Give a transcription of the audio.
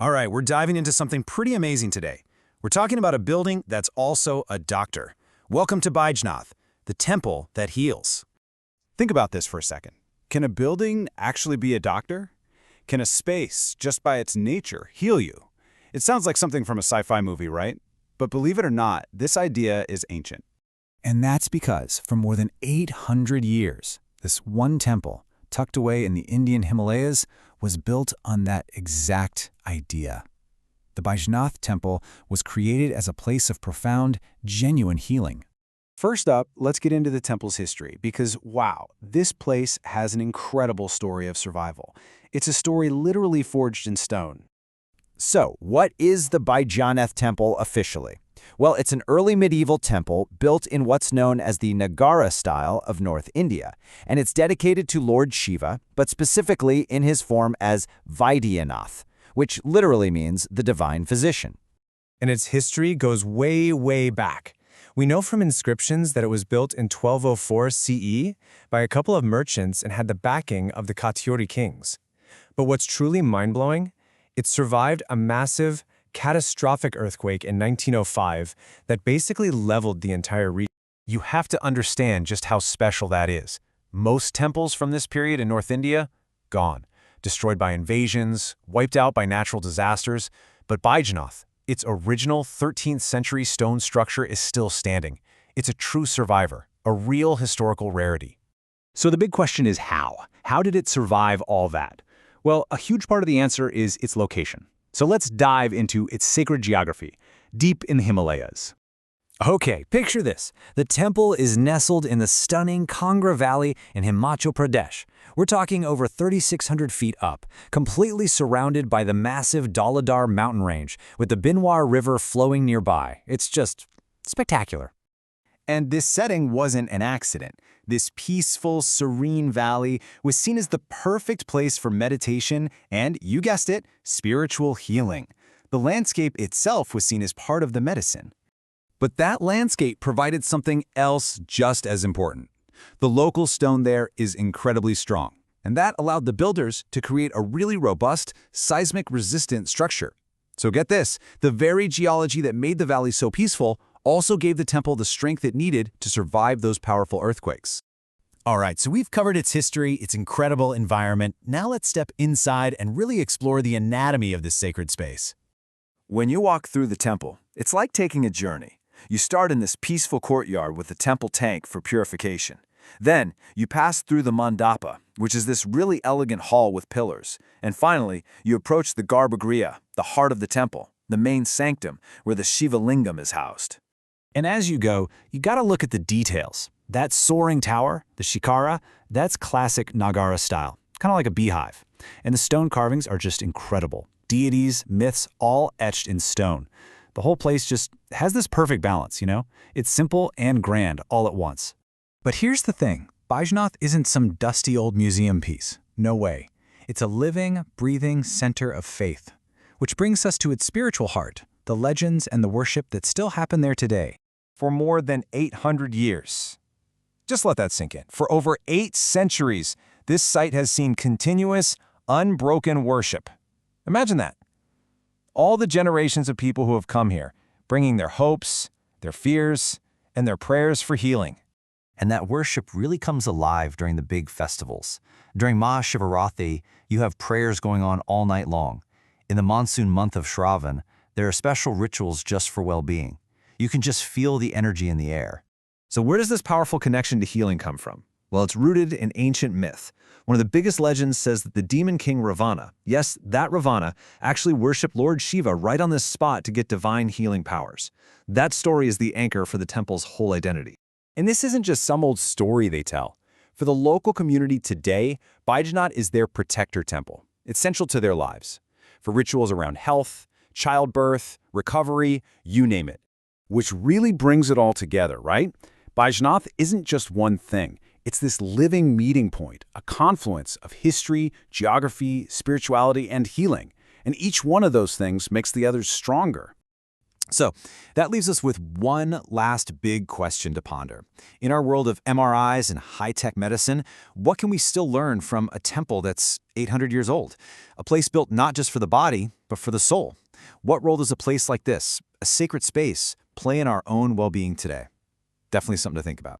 All right, we're diving into something pretty amazing today. We're talking about a building that's also a doctor. Welcome to Baijnath, the temple that heals. Think about this for a second. Can a building actually be a doctor? Can a space, just by its nature, heal you? It sounds like something from a sci-fi movie, right? But believe it or not, this idea is ancient. And that's because for more than 800 years, this one temple, tucked away in the Indian Himalayas, was built on that exact idea. The Baijnath Temple was created as a place of profound, genuine healing. First up, let's get into the temple's history because, wow, this place has an incredible story of survival. It's a story literally forged in stone. So, what is the Baijnath Temple officially? Well, it's an early medieval temple built in what's known as the Nagara style of North India, and it's dedicated to Lord Shiva, but specifically in his form as Baijnath, which literally means the divine physician. And its history goes way, way back. We know from inscriptions that it was built in 1204 CE by a couple of merchants and had the backing of the Katyuri kings. But what's truly mind-blowing? It survived a massive, catastrophic earthquake in 1905 that basically leveled the entire region. You have to understand just how special that is. Most temples from this period in North India, gone. Destroyed by invasions, wiped out by natural disasters. But Baijnath, its original 13th century stone structure is still standing. It's a true survivor, a real historical rarity. So the big question is how? How did it survive all that? Well, a huge part of the answer is its location. So let's dive into its sacred geography, deep in the Himalayas. Okay, picture this. The temple is nestled in the stunning Kangra Valley in Himachal Pradesh. We're talking over 3,600 feet up, completely surrounded by the massive Dauladhar mountain range, with the Binwar River flowing nearby. It's just spectacular. And this setting wasn't an accident. This peaceful, serene valley was seen as the perfect place for meditation and, you guessed it, spiritual healing. The landscape itself was seen as part of the medicine. But that landscape provided something else just as important. The local stone there is incredibly strong, and that allowed the builders to create a really robust, seismic-resistant structure. So get this, the very geology that made the valley so peaceful also gave the temple the strength it needed to survive those powerful earthquakes. All right, so we've covered its history, its incredible environment. Now let's step inside and really explore the anatomy of this sacred space. When you walk through the temple, it's like taking a journey. You start in this peaceful courtyard with the temple tank for purification. Then, you pass through the mandapa, which is this really elegant hall with pillars. And finally, you approach the garbhagriha, the heart of the temple, the main sanctum, where the Shiva Lingam is housed. And as you go, you gotta look at the details. That soaring tower, the shikara, that's classic Nagara style, kind of like a beehive. And the stone carvings are just incredible. Deities, myths, all etched in stone. The whole place just has this perfect balance, you know? It's simple and grand all at once. But here's the thing, Baijnath isn't some dusty old museum piece. No way. It's a living, breathing center of faith. Which brings us to its spiritual heart, the legends and the worship that still happen there today. For more than 800 years. Just let that sink in. For over 8 centuries, this site has seen continuous, unbroken worship. Imagine that. All the generations of people who have come here, bringing their hopes, their fears, and their prayers for healing. And that worship really comes alive during the big festivals. During Mahashivaratri, you have prayers going on all night long. In the monsoon month of Shravan, there are special rituals just for well-being. You can just feel the energy in the air. So where does this powerful connection to healing come from? Well, it's rooted in ancient myth. One of the biggest legends says that the demon king Ravana, yes, that Ravana, actually worshipped Lord Shiva right on this spot to get divine healing powers. That story is the anchor for the temple's whole identity. And this isn't just some old story they tell. For the local community today, Baijnath is their protector temple. It's central to their lives. For rituals around health, childbirth, recovery, you name it. Which really brings it all together, right? Baijnath isn't just one thing. It's this living meeting point, a confluence of history, geography, spirituality, and healing. And each one of those things makes the others stronger. So that leaves us with one last big question to ponder. In our world of MRIs and high-tech medicine, what can we still learn from a temple that's 800 years old? A place built not just for the body, but for the soul. What role does a place like this, a sacred space, play in our own well-being today? Definitely something to think about.